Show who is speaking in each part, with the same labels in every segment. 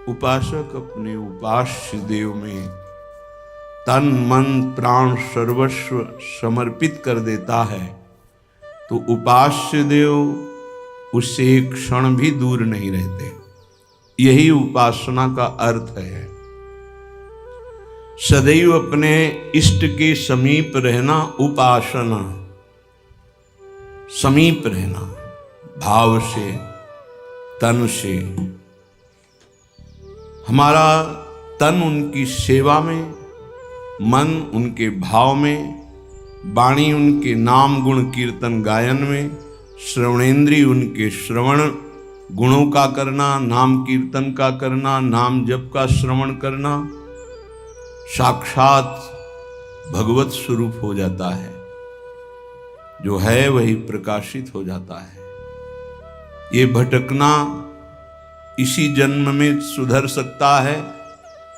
Speaker 1: उपासक अपने उपास्य देव में तन मन प्राण सर्वस्व समर्पित कर देता है तो उपास्य देव उससे एक क्षण भी दूर नहीं रहते। यही उपासना का अर्थ है। सदैव अपने इष्ट के समीप रहना उपासना। समीप रहना भाव से, तन से। हमारा तन उनकी सेवा में, मन उनके भाव में, वाणी उनके नाम गुण कीर्तन गायन में, श्रवणेन्द्रिय उनके श्रवण गुणों का करना, नाम कीर्तन का करना, नाम जप का श्रवण करना, साक्षात भगवत स्वरूप हो जाता है। जो है वही प्रकाशित हो जाता है। ये भटकना इसी जन्म में सुधर सकता है,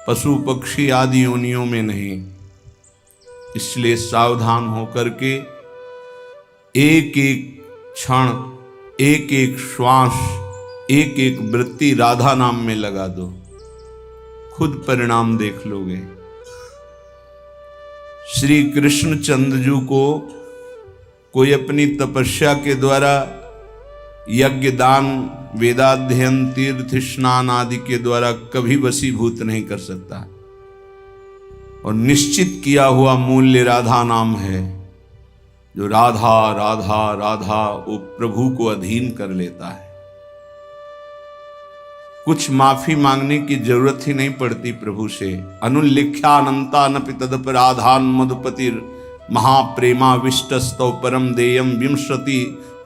Speaker 1: पशु पक्षी आदि योनियों में नहीं। इसलिए सावधान होकर के एक एक क्षण, एक एक श्वास, एक एक वृत्ति राधा नाम में लगा दो, खुद परिणाम देख लोगे। श्री कृष्ण चंद्रजू को कोई अपनी तपस्या के द्वारा यज्ञ दान वेदाध्ययन तीर्थ स्नान आदि के द्वारा कभी वशीभूत नहीं कर सकता। और निश्चित किया हुआ मूल्य राधा नाम है। जो राधा राधा राधा वो प्रभु को अधीन कर लेता है। कुछ माफी मांगने की जरूरत ही नहीं पड़ती प्रभु से। अनुल्लिख्यानंता नपि तदपराधान मधुपतिर महाप्रेमा विष्टस्तौ परम देयम विंशति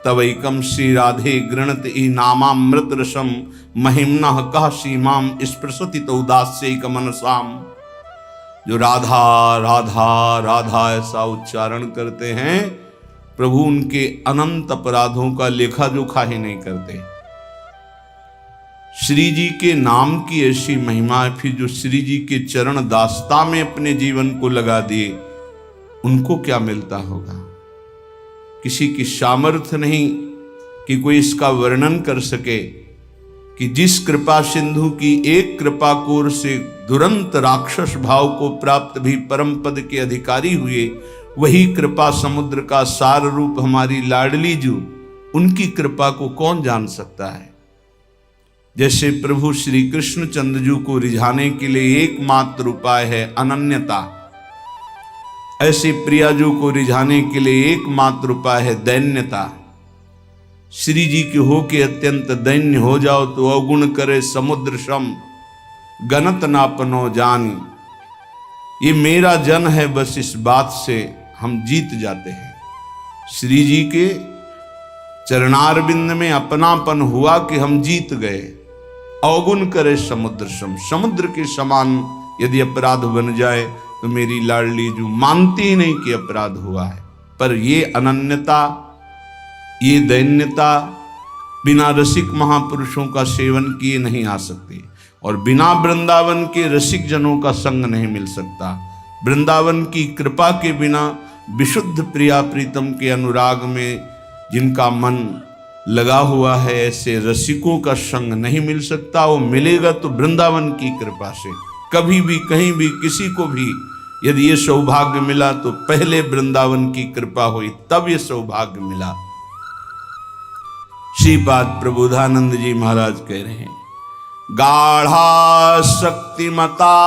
Speaker 1: तवैकम श्री राधे गृणत ई नामामृत रसम महिम्नः कह सीमाम स्पृशति तौदास्यैक मनसाम। जो राधा राधा राधा ऐसा उच्चारण करते हैं, प्रभु उनके अनंत अपराधों का लेखा जोखा ही नहीं करते। श्री जी के नाम की ऐसी महिमा है। फिर जो श्री जी के चरण दास्ता में अपने जीवन को लगा दिए, उनको क्या मिलता होगा। किसी की सामर्थ्य नहीं कि कोई इसका वर्णन कर सके कि जिस कृपा सिंधु की एक कृपा कोर से दुरंत राक्षस भाव को प्राप्त भी परम पद के अधिकारी हुए, वही कृपा समुद्र का सार रूप हमारी लाडली जू, उनकी कृपा को कौन जान सकता है। जैसे प्रभु श्री कृष्ण चंद्रजू को रिझाने के लिए एकमात्र उपाय है अनन्यता, ऐसे प्रियाजू को रिझाने के लिए एकमात्र उपाय है दैन्यता। श्री जी के हो के अत्यंत दैन्य हो जाओ तो अवगुण करे समुद्र सम गनत नापनो जानी। ये मेरा जन है, बस इस बात से हम जीत जाते हैं। श्री जी के चरणारविंद में अपनापन हुआ कि हम जीत गए। अवगुण करे समुद्र सम, समुद्र के समान यदि अपराध बन जाए तो मेरी लाडली जू मानती ही नहीं कि अपराध हुआ है। पर ये अनन्यता, ये दैन्यता बिना रसिक महापुरुषों का सेवन किए नहीं आ सकती। और बिना वृंदावन के रसिक जनों का संग नहीं मिल सकता। वृंदावन की कृपा के बिना विशुद्ध प्रिया प्रीतम के अनुराग में जिनका मन लगा हुआ है, ऐसे रसिकों का संग नहीं मिल सकता। वो मिलेगा तो वृंदावन की कृपा से। कभी भी कहीं भी किसी को भी यदि ये सौभाग्य मिला तो पहले वृंदावन की कृपा हुई, तब ये सौभाग्य मिला। श्रीपाद प्रबोधानंद जी महाराज कह रहे हैं, गाढ़ा शक्तिमता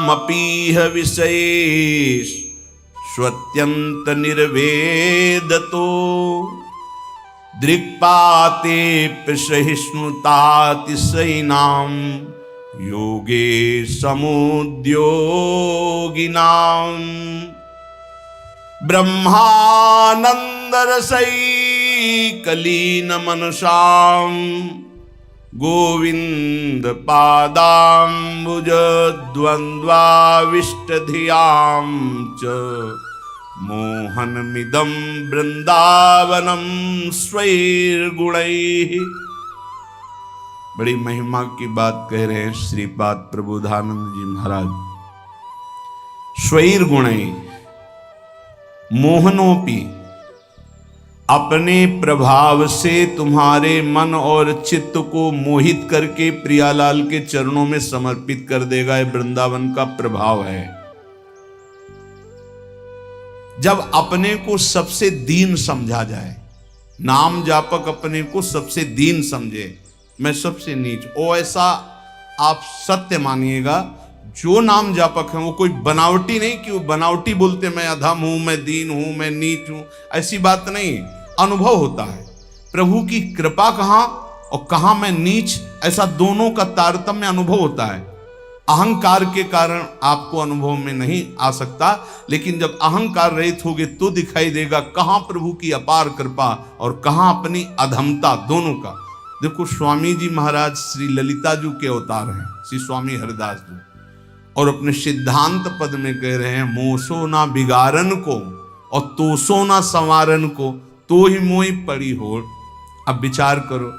Speaker 1: मपीह विशेष स्वत्यंत निर्वेदतो दृक्पाते सहिष्णुतातिशयिनाम योगे समुद्योगिनाम ब्रह्मानंद रसैकलीन मनसाम गोविंद पादाम्बुज द्वंद्वाविष्ट धियाम च मोहनमिदं वृंदावनम स्वैर्गुणैः। बड़ी महिमा की बात कह रहे हैं श्रीपाद प्रबोधानंद जी महाराज। स्वैर्गुणैः मोहनोपि, अपने प्रभाव से तुम्हारे मन और चित्त को मोहित करके प्रियालाल के चरणों में समर्पित कर देगा। ये वृंदावन का प्रभाव है। जब अपने को सबसे दीन समझा जाए, नाम जापक अपने को सबसे दीन समझे, मैं सबसे नीच, ओ ऐसा आप सत्य मानिएगा। जो नाम जापक है वो कोई बनावटी नहीं कि वो बनावटी बोलते मैं अधम हूं, मैं दीन हूं, मैं नीच हूं, ऐसी बात नहीं। अनुभव होता है प्रभु की कृपा कहां और कहां मैं नीच, ऐसा दोनों का तारतम्य अनुभव होता है। अहंकार के कारण आपको अनुभव में नहीं आ सकता, लेकिन जब अहंकार रहित होगे तो दिखाई देगा कहां प्रभु की अपार कृपा और कहां अपनी अधमता, दोनों का। देखो स्वामी जी महाराज श्री ललिता जी के अवतार हैं, श्री स्वामी हरिदास जी, और अपने सिद्धांत पद में कह रहे हैं मोसो ना बिगारन को और तोसो ना संवारन को, तो ही मोई पड़ी हो। अब विचार करो,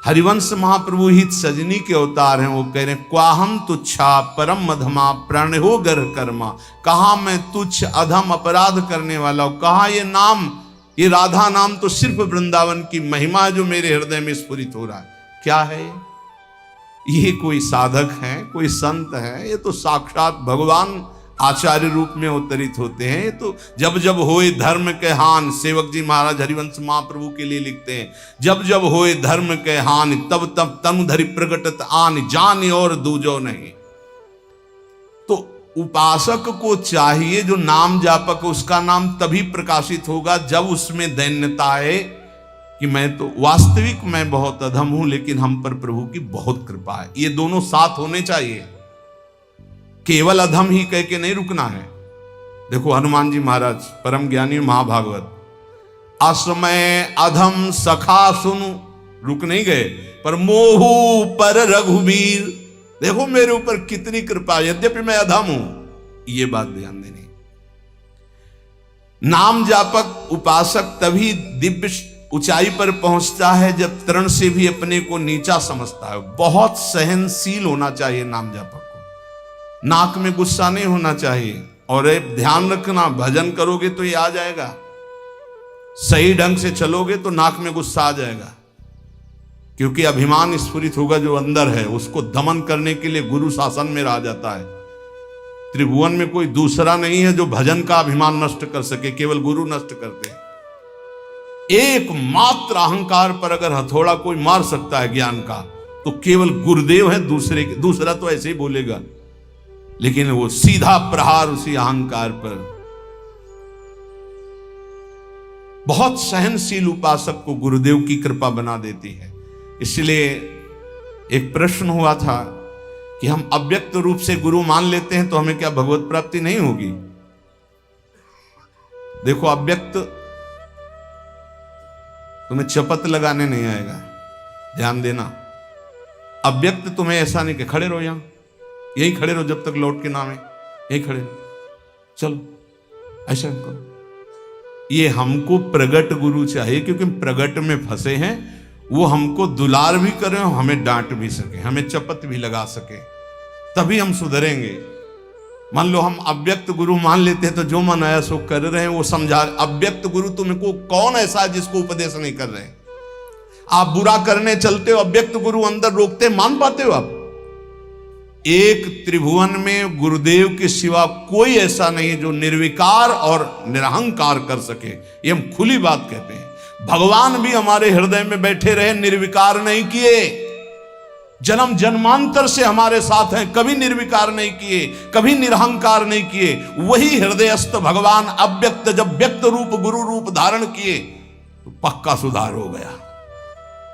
Speaker 1: हरिवंश महाप्रभु हित सजनी के अवतार हैं, वो कह रहे हैं क्वाहम तुच्छा परम मधमा प्रण हो गर कर्मा, कहा मैं तुच्छ अधम अपराध करने वाला हूं, कहा ये नाम, ये राधा नाम तो सिर्फ वृंदावन की महिमा जो मेरे हृदय में स्फुरित हो रहा है। क्या है ये? कोई साधक है, कोई संत है? ये तो साक्षात भगवान आचार्य रूप में अवतरित होते हैं। ये तो जब जब होए धर्म के हान, सेवक जी महाराज हरिवंश महाप्रभु के लिए लिखते हैं, जब जब होए धर्म के हान तब तब तनु धरि प्रगटत आन, जान और दूजो नहीं। तो उपासक को चाहिए जो नाम जापक, उसका नाम तभी प्रकाशित होगा जब उसमें दैन्यता आए कि मैं तो वास्तविक मैं बहुत अधम हूं, लेकिन हम पर प्रभु की बहुत कृपा है। ये दोनों साथ होने चाहिए, केवल अधम ही कह के नहीं रुकना है। देखो हनुमान जी महाराज परम ज्ञानी महाभागवत, असमय अधम सखा सुनु, रुक नहीं गए, पर मोहू पर रघुवीर, देखो मेरे ऊपर कितनी कृपा, यद्यपि मैं अधम हूं, ये बात ध्यान देनी। नाम जापक उपासक तभी दिव्य ऊंचाई पर पहुंचता है जब तरण से भी अपने को नीचा समझता है। बहुत सहनशील होना चाहिए नाम जापक को, नाक में गुस्सा नहीं होना चाहिए। और ध्यान रखना, भजन करोगे तो ये आ जाएगा, सही ढंग से चलोगे तो नाक में गुस्सा आ जाएगा, क्योंकि अभिमान स्फुरित होगा जो अंदर है, उसको दमन करने के लिए गुरु शासन में रहा जाता है। त्रिभुवन में कोई दूसरा नहीं है जो भजन का अभिमान नष्ट कर सके, केवल गुरु नष्ट करते हैं। एकमात्र अहंकार पर अगर हथौड़ा कोई मार सकता है ज्ञान का, तो केवल गुरुदेव है, दूसरा तो ऐसे ही बोलेगा, लेकिन वो सीधा प्रहार उसी अहंकार पर। बहुत सहनशील उपासक को गुरुदेव की कृपा बना देती है। इसलिए एक प्रश्न हुआ था कि हम अव्यक्त रूप से गुरु मान लेते हैं तो हमें क्या भगवत प्राप्ति नहीं होगी? देखो अव्यक्त तुम्हें चपत लगाने नहीं आएगा, ध्यान देना। अव्यक्त तुम्हें ऐसा नहीं कि खड़े रहो, यहां यही खड़े रहो जब तक लौट के नाम है, यही खड़े रहो, चलो ऐसा करो। ये हमको प्रगट गुरु चाहिए, क्योंकि हम प्रगट में फंसे हैं। वो हमको दुलार भी करें, हमें डांट भी सके, हमें चपत भी लगा सके, तभी हम सुधरेंगे। मान लो हम अव्यक्त गुरु मान लेते हैं तो जो मन आया सो कर रहे हैं, वो समझा। अव्यक्त गुरु तुमको कौन ऐसा है जिसको उपदेश नहीं कर रहे? आप बुरा करने चलते हो, अव्यक्त गुरु अंदर रोकते, मान पाते हो आप? एक त्रिभुवन में गुरुदेव के सिवा कोई ऐसा नहीं जो निर्विकार और निरहंकार कर सके। ये हम खुली बात कहते हैं। भगवान भी हमारे हृदय में बैठे रहे, निर्विकार नहीं किए। जन्म जन्मांतर से हमारे साथ हैं, कभी निर्विकार नहीं किए, कभी निरहंकार नहीं किए। वही हृदयस्थ भगवान अव्यक्त जब व्यक्त रूप गुरु रूप धारण किए तो पक्का सुधार हो गया,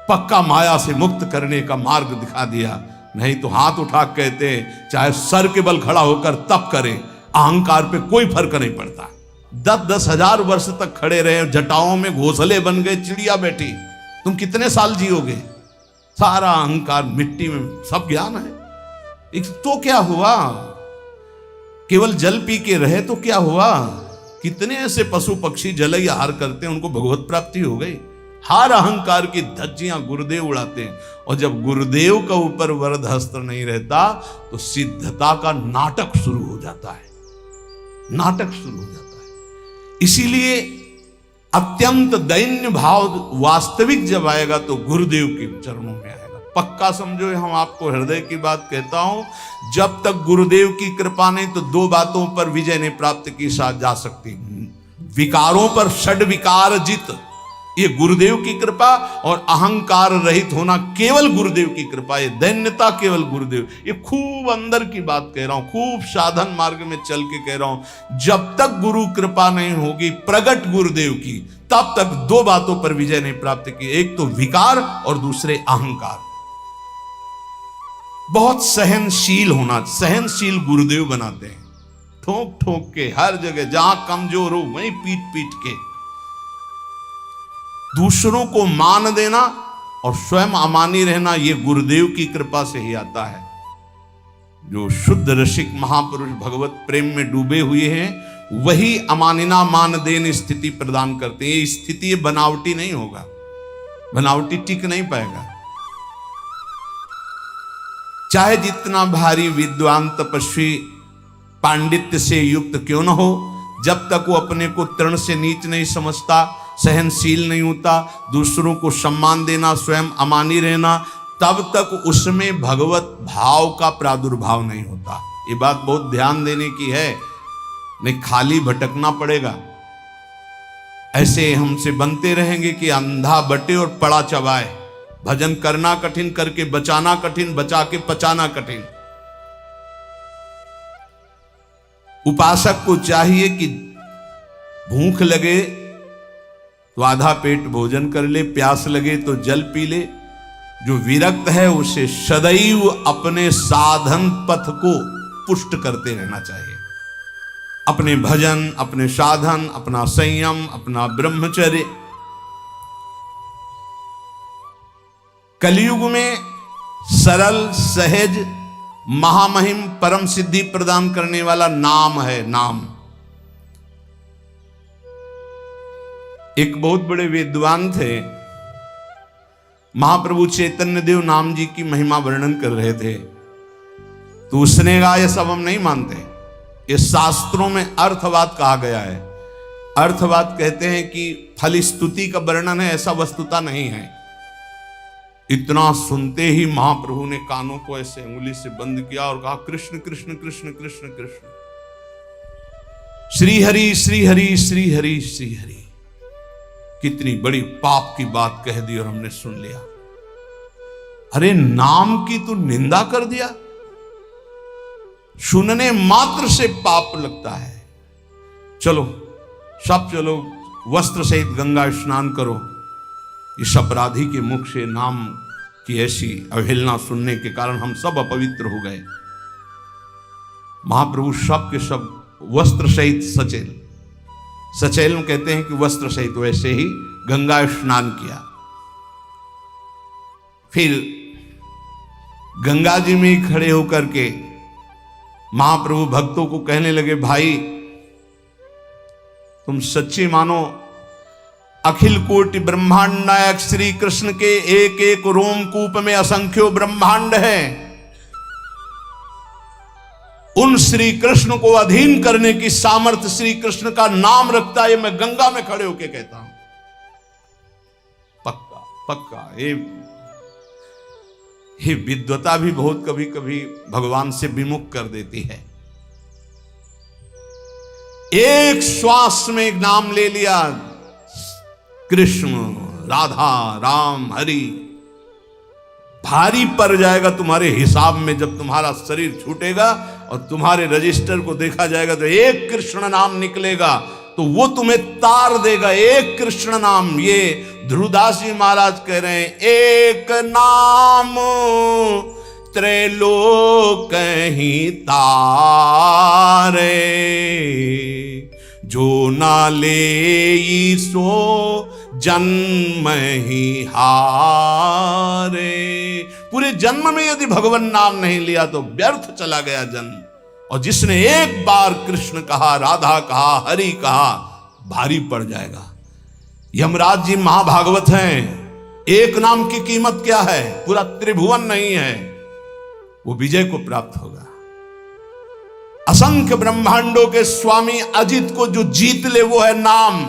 Speaker 1: पक्का माया से मुक्त करने का मार्ग दिखा दिया। नहीं तो हाथ उठा कहते चाहे सर के बल खड़ा होकर तप करे, अहंकार पे कोई फर्क नहीं पड़ता। 10-10 हजार वर्ष तक खड़े रहे, जटाओं में घोंसले बन गए, चिड़िया बैठी, तुम कितने साल जियोगे? सारा अहंकार मिट्टी में, सब ज्ञान है। तो क्या हुआ? केवल जल पी के रहे तो क्या हुआ? कितने ऐसे पशु पक्षी जल आहार करते हैं, उनको भगवत प्राप्ति हो गई। हर अहंकार की धज्जियां गुरुदेव उड़ाते हैं। और जब गुरुदेव का ऊपर वरद हस्त नहीं रहता तो सिद्धता का नाटक शुरू हो जाता है, नाटक शुरू हो जाता है। इसीलिए अत्यंत दैन्य भाव वास्तविक जब आएगा तो गुरुदेव के चरणों में आएगा। पक्का समझो, हम आपको हृदय की बात कहता हूं, जब तक गुरुदेव की कृपा नहीं तो दो बातों पर विजय नहीं प्राप्त की जा सकती। विकारों पर षड विकार जित, ये गुरुदेव की कृपा, और अहंकार रहित होना केवल गुरुदेव की कृपा, ये दैन्यता केवल गुरुदेव। ये खूब अंदर की बात कह रहा हूं, खूब साधन मार्ग में चल के कह रहा हूं। जब तक गुरु कृपा नहीं होगी प्रगट गुरुदेव की, तब तक दो बातों पर विजय नहीं प्राप्त की, एक तो विकार और दूसरे अहंकार। बहुत सहनशील होना, सहनशील गुरुदेव बनाते हैं, ठोक ठोक के हर जगह, जहां कमजोर हो वहीं पीट पीट के। दूसरों को मान देना और स्वयं अमानी रहना, यह गुरुदेव की कृपा से ही आता है। जो शुद्ध रसिक महापुरुष भगवत प्रेम में डूबे हुए हैं, वही अमानिना मान देन स्थिति प्रदान करते हैं। ये स्थिति बनावटी नहीं होगा, बनावटी टिक नहीं पाएगा। चाहे जितना भारी विद्वान तपस्वी पांडित्य से युक्त क्यों न हो, जब तक वो अपने को तृण से नीच नहीं समझता, सहनशील नहीं होता, दूसरों को सम्मान देना, स्वयं अमानी रहना, तब तक उसमें भगवत भाव का प्रादुर्भाव नहीं होता। ये बात बहुत ध्यान देने की है, नहीं खाली भटकना पड़ेगा। ऐसे हमसे बनते रहेंगे कि अंधा बटे और पड़ा चबाए। भजन करना कठिन, करके बचाना कठिन, बचा के पचाना कठिन। उपासक को चाहिए कि भूख लगे तो आधा पेट भोजन कर ले, प्यास लगे तो जल पी ले। जो विरक्त है उसे सदैव अपने साधन पथ को पुष्ट करते रहना चाहिए। अपने भजन, अपने साधन, अपना संयम, अपना ब्रह्मचर्य। कलयुग में सरल, सहज, महामहिम, परम सिद्धि प्रदान करने वाला नाम है, नाम। एक बहुत बड़े विद्वान थे, महाप्रभु चैतन्य देव नाम जी की महिमा वर्णन कर रहे थे, तो उसने कहा ये सब हम नहीं मानते, ये शास्त्रों में अर्थवाद कहा गया है। अर्थवाद कहते हैं कि फल स्तुति का वर्णन है, ऐसा वस्तुता नहीं है। इतना सुनते ही महाप्रभु ने कानों को ऐसे उंगली से बंद किया और कहा कृष्ण कृष्ण कृष्ण कृष्ण कृष्ण, श्री हरि श्री हरि श्री हरि श्री हरि। कितनी बड़ी पाप की बात कह दी और हमने सुन लिया। अरे नाम की तू निंदा कर दिया, सुनने मात्र से पाप लगता है। चलो सब चलो, वस्त्र सहित गंगा स्नान करो। इस अपराधी के मुख से नाम की ऐसी अवहेलना सुनने के कारण हम सब अपवित्र हो गए। महाप्रभु सब के सब वस्त्र सहित सचेल, सचेल में कहते हैं कि वस्त्र सहित, वैसे ही गंगा स्नान किया। फिर गंगा जी में ही खड़े होकर के महाप्रभु भक्तों को कहने लगे, भाई तुम सच्चे मानो, अखिल कोटि ब्रह्मांड नायक श्री कृष्ण के एक एक रोमकूप में असंख्यों ब्रह्मांड है। उन श्री कृष्ण को अधीन करने की सामर्थ्य श्री कृष्ण का नाम रखता है, मैं गंगा में खड़े होकर कहता हूं। पक्का पक्का। ये विद्वता भी बहुत कभी कभी भगवान से विमुख कर देती है। एक श्वास में एक नाम ले लिया, कृष्ण, राधा, राम, हरि, भारी पड़ जाएगा तुम्हारे हिसाब में। जब तुम्हारा शरीर छूटेगा और तुम्हारे रजिस्टर को देखा जाएगा तो एक कृष्ण नाम निकलेगा, तो वो तुम्हें तार देगा। एक कृष्ण नाम, ये ध्रुवदास जी महाराज कह रहे हैं, एक नाम त्रैलोक ही तारे, जो ना ले सो जन्म ही हारे। पूरे जन्म में यदि भगवान नाम नहीं लिया तो व्यर्थ चला गया जन्म। और जिसने एक बार कृष्ण कहा, राधा कहा, हरि कहा, भारी पड़ जाएगा। यमराज जी महाभागवत हैं, एक नाम की कीमत क्या है, पूरा त्रिभुवन नहीं है, वो विजय को प्राप्त होगा। असंख्य ब्रह्मांडों के स्वामी अजित को जो जीत ले वो है नाम।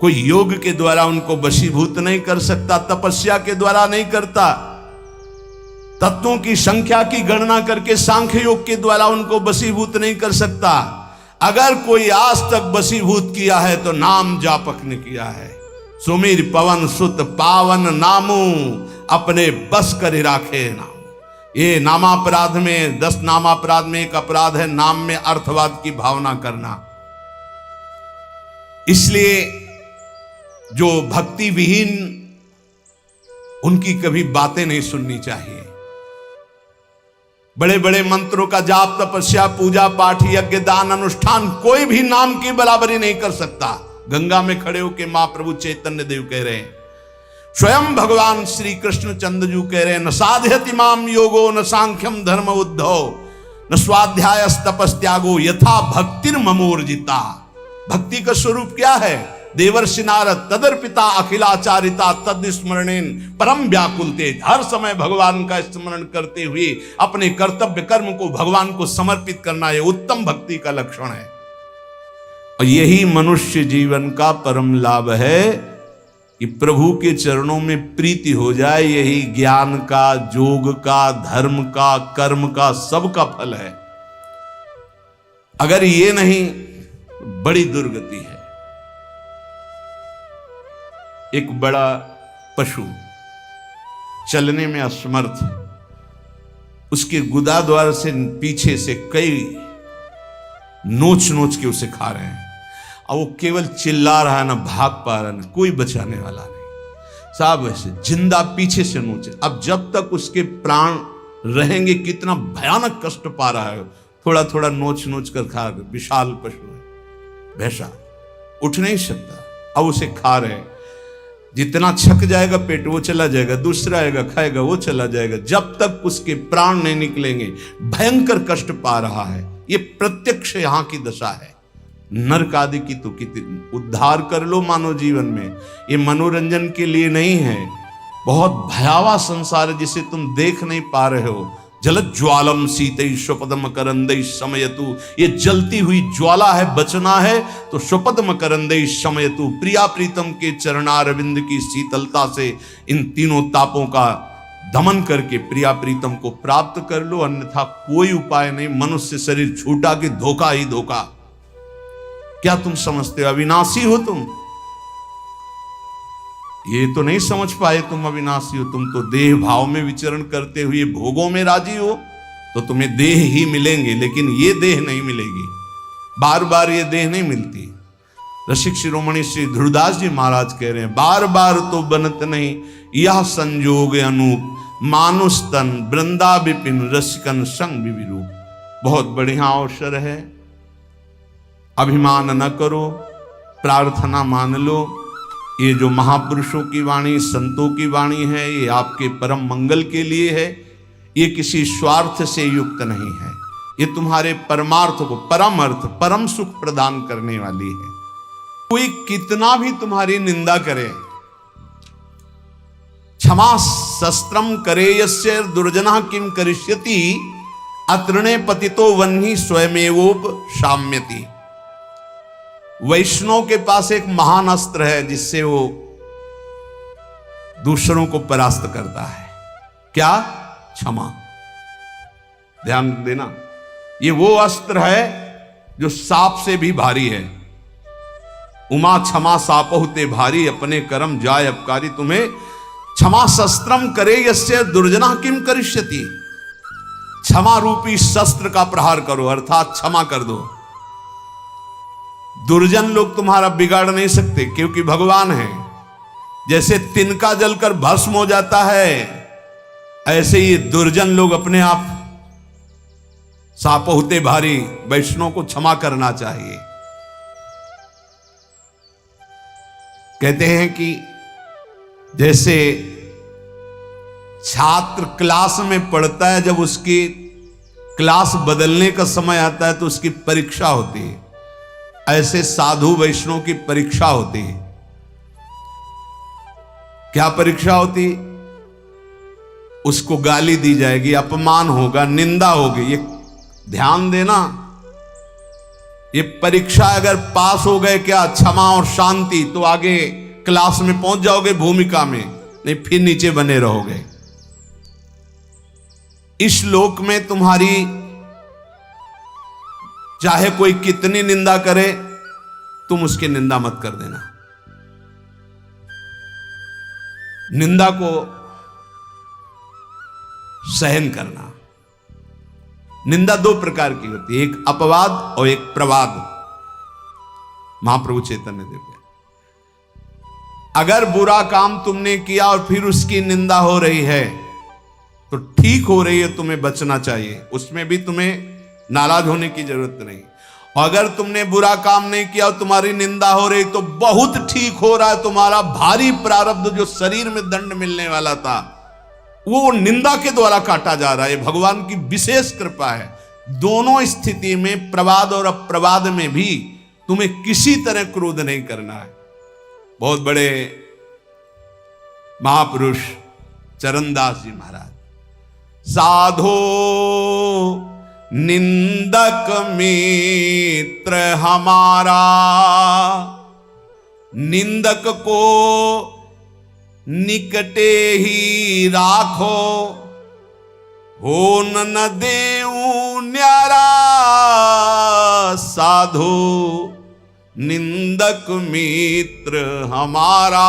Speaker 1: कोई योग के द्वारा उनको वशीभूत नहीं कर सकता, तपस्या के द्वारा नहीं करता, तत्वों की संख्या की गणना करके सांख्य योग के द्वारा उनको वशीभूत नहीं कर सकता। अगर कोई आज तक वशीभूत किया है तो नाम जापक ने किया है। सुमीर पवन सुत पावन नामू, अपने बस कर राखे नाम। ये नामापराध में 10 नामापराध में एक अपराध है नाम में अर्थवाद की भावना करना। इसलिए जो भक्ति विहीन, उनकी कभी बातें नहीं सुननी चाहिए। बड़े बड़े मंत्रों का जाप, तपस्या, पूजा पाठ, यज्ञ, दान, अनुष्ठान कोई भी नाम की बराबरी नहीं कर सकता। गंगा में खड़े होकर महाप्रभु चैतन्य देव कह रहे हैं, स्वयं भगवान श्री कृष्ण चंद्रजू कह रहे हैं, न साध्यति माम योगो न सांख्यम धर्म उद्धव न स्वाध्याय तपस्त्यागो यथा भक्तिर ममोर्जिता। भक्ति का स्वरूप क्या है? देवर्षि नारद तदर्पिता अखिलाचारिता तद स्मरणेन परम व्याकुल तेज। हर समय भगवान का स्मरण करते हुए अपने कर्तव्य कर्म को भगवान को समर्पित करना, यह उत्तम भक्ति का लक्षण है। और यही मनुष्य जीवन का परम लाभ है कि प्रभु के चरणों में प्रीति हो जाए। यही ज्ञान का, योग का, धर्म का, कर्म का, सब का फल है। अगर ये नहीं, बड़ी दुर्गति है। एक बड़ा पशु चलने में असमर्थ, उसके गुदा द्वार से पीछे से कई नोच नोच के उसे खा रहे हैं, और वो केवल चिल्ला रहा है, ना भाग पा रहा, ना कोई बचाने वाला नहीं। साहब ऐसे जिंदा पीछे से नोचे। अब जब तक उसके प्राण रहेंगे, कितना भयानक कष्ट पा रहा है। थोड़ा थोड़ा नोच नोच कर खा रहे। विशाल पशु है, भैंसा उठ नहीं सकता, अब उसे खा रहे। जितना छक जाएगा पेट वो चला जाएगा, दूसरा आएगा खाएगा वो चला जाएगा, जब तक उसके प्राण नहीं निकलेंगे। भयंकर कष्ट पा रहा है। ये प्रत्यक्ष यहां की दशा है। नरक आदि की तो कितनी उद्धार कर लो मानव जीवन में, ये मनोरंजन के लिए नहीं है। बहुत भयावह संसार है जिसे तुम देख नहीं पा रहे हो। जलज्ज्वालम शीतै स्वपद मकरंदै शमयतु, ये जलती हुई ज्वाला है। बचना है तो स्वपद मकरंदै शमयतु, प्रिया प्रीतम के चरणारविंद की शीतलता से इन तीनों तापों का दमन करके प्रिया प्रीतम को प्राप्त कर लो, अन्यथा कोई उपाय नहीं। मनुष्य शरीर छूटा कि धोखा ही धोखा। क्या तुम समझते हो अविनाशी हो तुम? ये तो नहीं समझ पाए तुम अविनाशी हो। तुम तो देह भाव में विचरण करते हुए भोगों में राजी हो, तो तुम्हें देह ही मिलेंगे, लेकिन ये देह नहीं मिलेगी। बार बार ये देह नहीं मिलती। रसिक शिरोमणि श्री ध्रुवदास जी महाराज कह रहे हैं, बार बार तो बनत नहीं यह संजोग अनूप, मानुष तन वृंदा विपिन रसिकन संग विरूप। बहुत बढ़िया अवसर है, अभिमान न करो, प्रार्थना मान लो। ये जो महापुरुषों की वाणी, संतों की वाणी है, ये आपके परम मंगल के लिए है। ये किसी स्वार्थ से युक्त नहीं है। ये तुम्हारे परमार्थ को, परम अर्थ, परम सुख प्रदान करने वाली है। कोई कितना भी तुम्हारी निंदा करे, क्षमा शस्त्रम करेयस्य दुर्जना किम करिष्यति, अतृणे पतितो वह्नि स्वयमेवोप शाम्यति। वैष्णव के पास एक महान अस्त्र है जिससे वो दूसरों को परास्त करता है। क्या? क्षमा। ध्यान देना, ये वो अस्त्र है जो सांप से भी भारी है। उमा क्षमा सापहुते भारी, अपने कर्म जाय अपकारी तुम्हें। क्षमा शस्त्रम करे यस्य दुर्जना किम करिष्यति, क्षमा रूपी शस्त्र का प्रहार करो, अर्थात क्षमा कर दो। दुर्जन लोग तुम्हारा बिगाड़ नहीं सकते, क्योंकि भगवान है। जैसे तिनका जलकर भस्म हो जाता है, ऐसे ही दुर्जन लोग अपने आप साप होते भारी। वैष्णव को क्षमा करना चाहिए। कहते हैं कि जैसे छात्र क्लास में पढ़ता है, जब उसकी क्लास बदलने का समय आता है तो उसकी परीक्षा होती है, ऐसे साधु वैष्णव की परीक्षा होती है। क्या परीक्षा होती? उसको गाली दी जाएगी, अपमान होगा, निंदा होगी। ये ध्यान देना, ये परीक्षा अगर पास हो गए क्या क्षमा और शांति, तो आगे क्लास में पहुंच जाओगे भूमिका में, नहीं फिर नीचे बने रहोगे। इस लोक में तुम्हारी चाहे कोई कितनी निंदा करे, तुम उसकी निंदा मत कर देना। निंदा को सहन करना। निंदा दो प्रकार की होती है, एक अपवाद और एक प्रवाद। महाप्रभु चैतन्य देव के अगर बुरा काम तुमने किया और फिर उसकी निंदा हो रही है तो ठीक हो रही है, तुम्हें बचना चाहिए, उसमें भी तुम्हें नाराज होने की जरूरत नहीं। और अगर तुमने बुरा काम नहीं किया और तुम्हारी निंदा हो रही तो बहुत ठीक हो रहा है, तुम्हारा भारी प्रारब्ध जो शरीर में दंड मिलने वाला था वो निंदा के द्वारा काटा जा रहा है। भगवान की विशेष कृपा है। दोनों स्थिति में, प्रवाद और अप्रवाद में भी तुम्हें किसी तरह क्रोध नहीं करना है। बहुत बड़े महापुरुष चरणदास जी महाराज, साधो निंदक मित्र हमारा, निंदक को निकटे ही राखो, हो न देऊ न्यारा, साधो निंदक मित्र हमारा।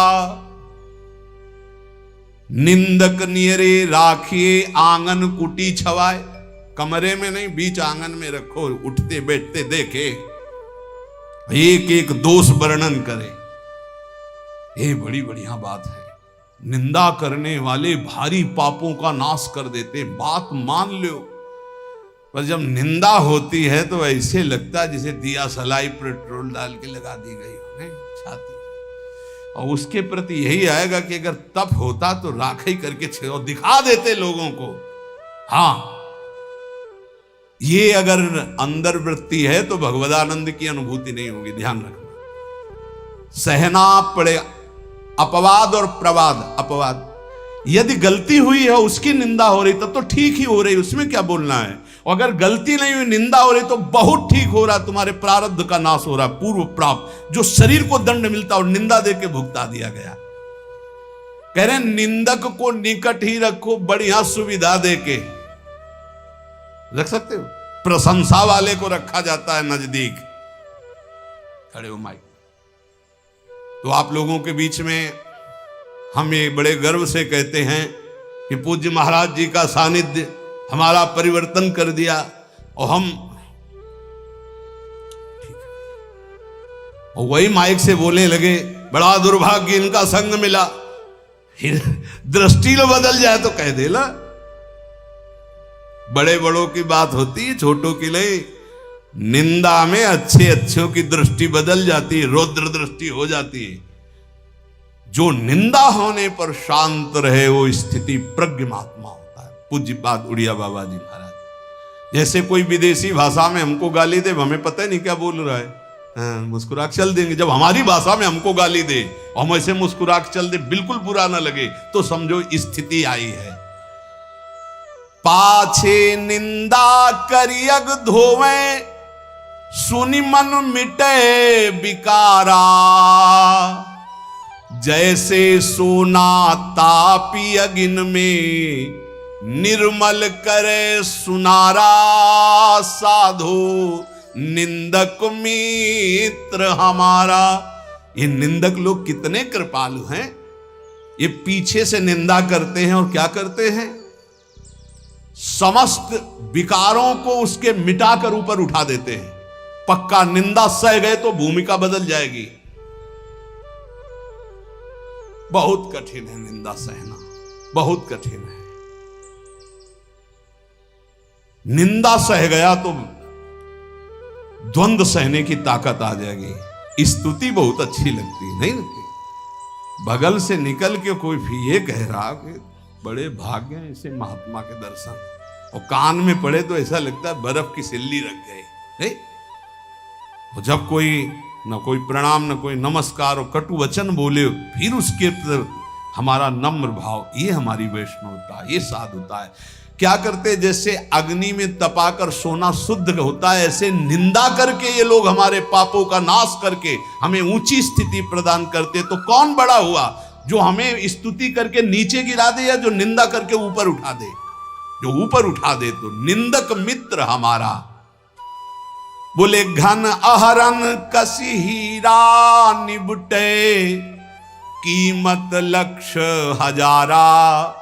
Speaker 1: निंदक नियरे राखिए आंगन कुटी छवाए, कमरे में नहीं बीच आंगन में रखो, उठते बैठते देखे, एक एक दोष वर्णन करे, ये बड़ी बढ़िया बात है। निंदा करने वाले भारी पापों का नाश कर देते, बात मान लो। पर जब निंदा होती है तो ऐसे लगता है जैसे दिया सलाई पेट्रोल डाल के लगा दी गई हो नहीं छाती। और उसके प्रति यही आएगा कि अगर तप होता तो राखी करके और दिखा देते लोगों को। हाँ, ये अगर अंदर वृत्ति है तो भगवदानंद की अनुभूति नहीं होगी, ध्यान रखना। सहना पड़े अपवाद और प्रवाद। अपवाद यदि गलती हुई है उसकी निंदा हो रही तब तो ठीक ही हो रही, उसमें क्या बोलना है। और अगर गलती नहीं हुई निंदा हो रही तो बहुत ठीक हो रहा, तुम्हारे प्रारब्ध का नाश हो रहा, पूर्व प्राप्त जो शरीर को दंड मिलता और निंदा देके भुगता दिया गया। कह रहे निंदक को निकट ही रखो, बढ़िया सुविधा देके रख सकते हो। प्रशंसा वाले को रखा जाता है नजदीक, खड़े हो माइक। तो आप लोगों के बीच में हम ये बड़े गर्व से कहते हैं कि पूज्य महाराज जी का सानिध्य हमारा परिवर्तन कर दिया। और हम और वही माइक से बोलने लगे, बड़ा दुर्भाग्य इनका संग मिला। फिर दृष्टि लो बदल जाए तो कह देला, बड़े बड़ों की बात होती है, छोटों की नहीं। निंदा में अच्छे अच्छों की दृष्टि बदल जाती है, रौद्र दृष्टि हो जाती है। जो निंदा होने पर शांत रहे वो स्थिति प्रज्ञ महात्मा होता है। पूज्य बात उड़िया बाबा जी महाराज। जैसे कोई विदेशी भाषा में हमको गाली दे, हमें पता ही नहीं क्या बोल रहा है, मुस्कुरा के चल देंगे। जब हमारी भाषा में हमको गाली दे और हम ऐसे मुस्कुरा के चल दे, बिल्कुल बुरा ना लगे, तो समझो स्थिति आई है। पाछे निंदा करियग धोवे, सुनि मन मिटे विकारा, जैसे सोना तापी अगिन में, निर्मल करे सुनारा, साधु निंदक मित्र हमारा। ये निंदक लोग कितने कृपालु हैं। ये पीछे से निंदा करते हैं और क्या करते हैं, समस्त विकारों को उसके मिटाकर ऊपर उठा देते हैं। पक्का निंदा सह गए तो भूमिका बदल जाएगी। बहुत कठिन है निंदा सहना, बहुत कठिन है। निंदा सह गया तो द्वंद्व सहने की ताकत आ जाएगी। स्तुति बहुत अच्छी लगती है, नहीं लगती। बगल से निकल के कोई भी ये कह रहा कि बड़े भाग्य हैं ऐसे महात्मा के दर्शन, और कान में पड़े तो ऐसा लगता है बर्फ की सिल्ली रख गए, नहीं। और जब कोई न कोई प्रणाम न कोई नमस्कार और कटु वचन बोले, फिर उसके हमारा नम्र भाव, ये हमारी वैष्णवता, ये साधुता है। क्या करते, जैसे अग्नि में तपाकर सोना शुद्ध होता है, ऐसे निंदा करके ये लोग हमारे पापों का नाश करके हमें ऊंची स्थिति प्रदान करते। तो कौन बड़ा हुआ, जो हमें स्तुति करके नीचे गिरा दे या जो निंदा करके ऊपर उठा दे? जो ऊपर उठा दे। तो निंदक मित्र हमारा। बोले घन अहरन कसी हीरा निबटे, कीमत लक्ष्य हजारा।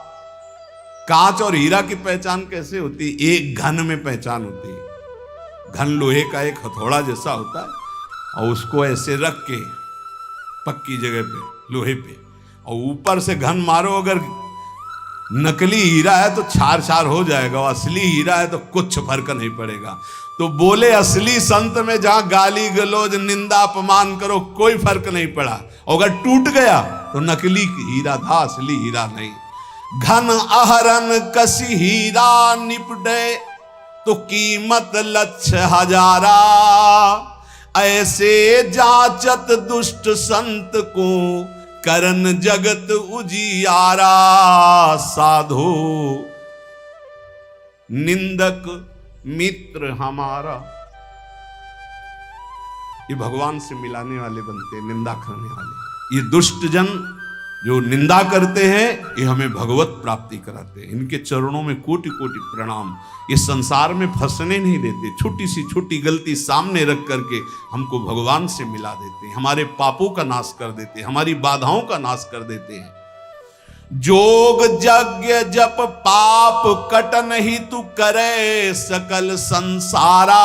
Speaker 1: कांच और हीरा की पहचान कैसे होती? एक घन में पहचान होती है। घन लोहे का एक हथौड़ा जैसा होता है और उसको ऐसे रख के पक्की जगह पे, लोहे पे, और ऊपर से घन मारो। अगर नकली हीरा है तो छार छार हो जाएगा, और असली हीरा है तो कुछ फर्क नहीं पड़ेगा। तो बोले असली संत में जहां गाली गलौज निंदा अपमान करो कोई फर्क नहीं पड़ा, अगर टूट गया तो नकली हीरा था, असली हीरा नहीं। घन अहरन कसी हीरा निपटे, तो कीमत लक्ष्य हजारा। ऐसे जाचत दुष्ट संत को, करन जगत उजियारा। साधो निंदक मित्र हमारा। ये भगवान से मिलाने वाले बनते, निंदा करने वाले। ये दुष्ट जन जो निंदा करते हैं, ये हमें भगवत प्राप्ति कराते हैं। इनके चरणों में कोटि कोटि प्रणाम। ये संसार में फंसने नहीं देते, छोटी सी छोटी गलती सामने रख करके हमको भगवान से मिला देते हैं, हमारे पापों का नाश कर देते हैं, हमारी बाधाओं का नाश कर देते हैं। जोग यज्ञ जप पाप कटन ही तू करे, सकल संसारा।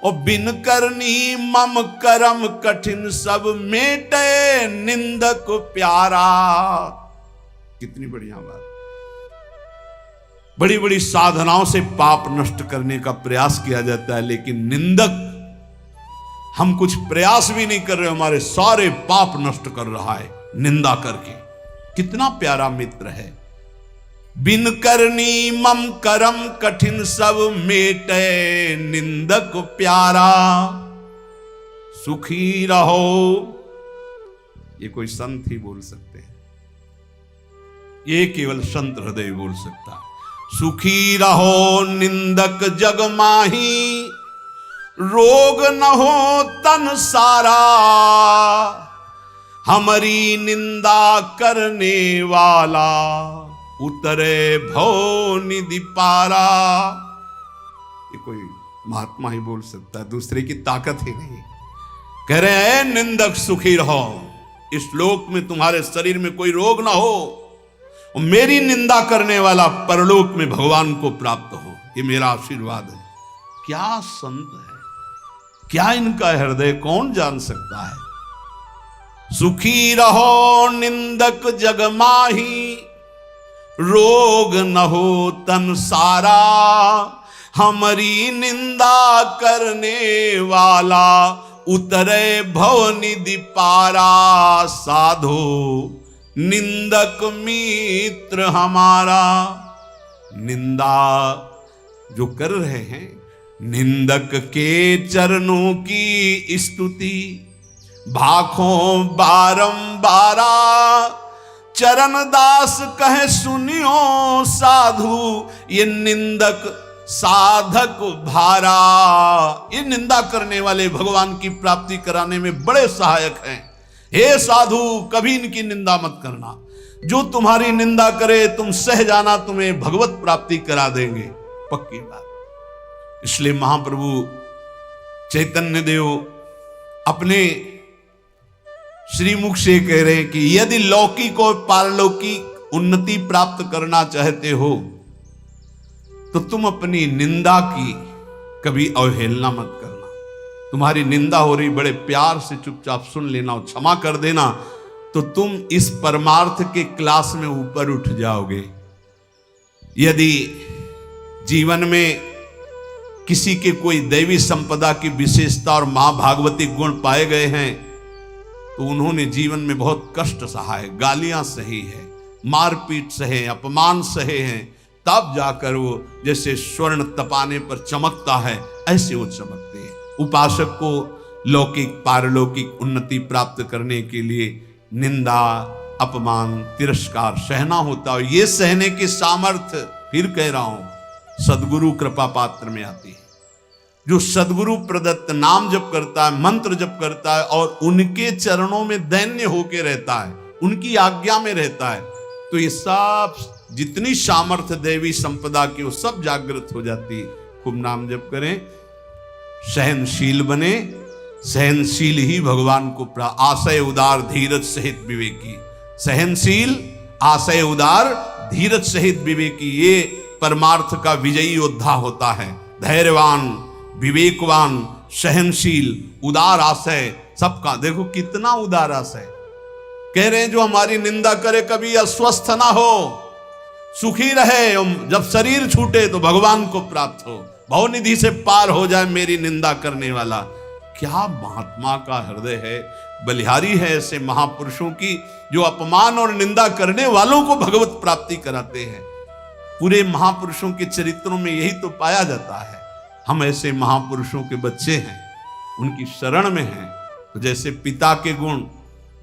Speaker 1: और बिन करनी मम करम कठिन, सब मेटे निंदक प्यारा। कितनी बढ़िया बात। बड़ी बड़ी साधनाओं से पाप नष्ट करने का प्रयास किया जाता है, लेकिन निंदक, हम कुछ प्रयास भी नहीं कर रहे, हमारे सारे पाप नष्ट कर रहा है निंदा करके। कितना प्यारा मित्र है। बिन करनी मम करम कठिन, सब मेटे निंदक प्यारा। सुखी रहो, ये कोई संत ही बोल सकते हैं, ये केवल संत हृदय बोल सकता है। सुखी रहो निंदक जग माही, रोग न हो तन सारा। हमारी निंदा करने वाला, उतरे भव निधि पारा। ये कोई महात्मा ही बोल सकता है, दूसरे की ताकत ही नहीं। कह रहे हैं निंदक सुखी रहो, इस लोक में तुम्हारे शरीर में कोई रोग ना हो, और मेरी निंदा करने वाला परलोक में भगवान को प्राप्त हो, ये मेरा आशीर्वाद है। क्या संत है, क्या इनका हृदय कौन जान सकता है। सुखी रहो निंदक जग माही, रोग न हो तन सारा। हमारी निंदा करने वाला, उतरे भव निधि पारा। साधो निंदक मित्र हमारा। निंदा जो कर रहे हैं, निंदक के चरणों की स्तुति भाखों बारंबारा। चरण दास कहे सुनियो साधु, ये निंदक साधक भारा। ये निंदा करने वाले भगवान की प्राप्ति कराने में बड़े सहायक हैं। हे साधु, कभी इनकी निंदा मत करना। जो तुम्हारी निंदा करे तुम सह जाना, तुम्हें भगवत प्राप्ति करा देंगे, पक्की बात। इसलिए महाप्रभु चैतन्य देव अपने श्रीमुख से कह रहे हैं कि यदि लौकिक और पारलौकिक उन्नति प्राप्त करना चाहते हो, तो तुम अपनी निंदा की कभी अवहेलना मत करना। तुम्हारी निंदा हो रही, बड़े प्यार से चुपचाप सुन लेना और क्षमा कर देना, तो तुम इस परमार्थ के क्लास में ऊपर उठ जाओगे। यदि जीवन में किसी के कोई दैवी संपदा की विशेषता और मां भागवती गुण पाए गए हैं, तो उन्होंने जीवन में बहुत कष्ट सहा है, गालियां सही है, मारपीट सहे, अपमान सहे हैं, तब जाकर वो जैसे स्वर्ण तपाने पर चमकता है, ऐसे वो चमकते हैं। उपासक को लौकिक पारलौकिक उन्नति प्राप्त करने के लिए निंदा, अपमान, तिरस्कार सहना होता है। ये सहने के सामर्थ्य फिर कह रहा हूं, सदगुरु कृपा पात्र में आती है। जो सदगुरु प्रदत्त नाम जप करता है, मंत्र जप करता है और उनके चरणों में दैन्य होके रहता है, उनकी आज्ञा में रहता है, तो ये सब जितनी सामर्थ्य देवी संपदा की वो सब जागृत हो जाती है। खूब नाम जप करें, सहनशील बने, सहनशील ही भगवान को आशय उदार धीरज सहित विवेकी। सहनशील, आशय उदार, धीरज सहित विवेकी, ये परमार्थ का विजयी योद्धा होता है। धैर्यवान, विवेकवान, सहनशील, उदार आशय, सबका देखो कितना उदार आशय। कह रहे हैं जो हमारी निंदा करे कभी अस्वस्थ ना हो, सुखी रहे, जब शरीर छूटे तो भगवान को प्राप्त हो, भवनिधि से पार हो जाए मेरी निंदा करने वाला। क्या महात्मा का हृदय है, बलिहारी है ऐसे महापुरुषों की, जो अपमान और निंदा करने वालों को भगवत प्राप्ति कराते हैं। पूरे महापुरुषों के चरित्रों में यही तो पाया जाता है। हम ऐसे महापुरुषों के बच्चे हैं, उनकी शरण में हैं। तो जैसे पिता के गुण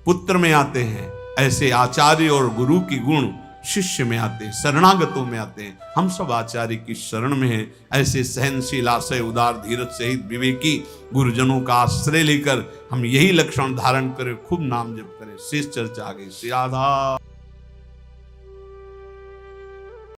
Speaker 1: पुत्र में आते हैं, ऐसे आचार्य और गुरु की गुण शिष्य में आते हैं, शरणागतों में आते हैं। हम सब आचार्य की शरण में हैं। ऐसे सहनशील, आशय उदार, धीरज सहित विवेकी गुरुजनों का आश्रय लेकर हम यही लक्षण धारण करें, खूब नाम जप करें। शेष चर्चा आगे। श्री राधा।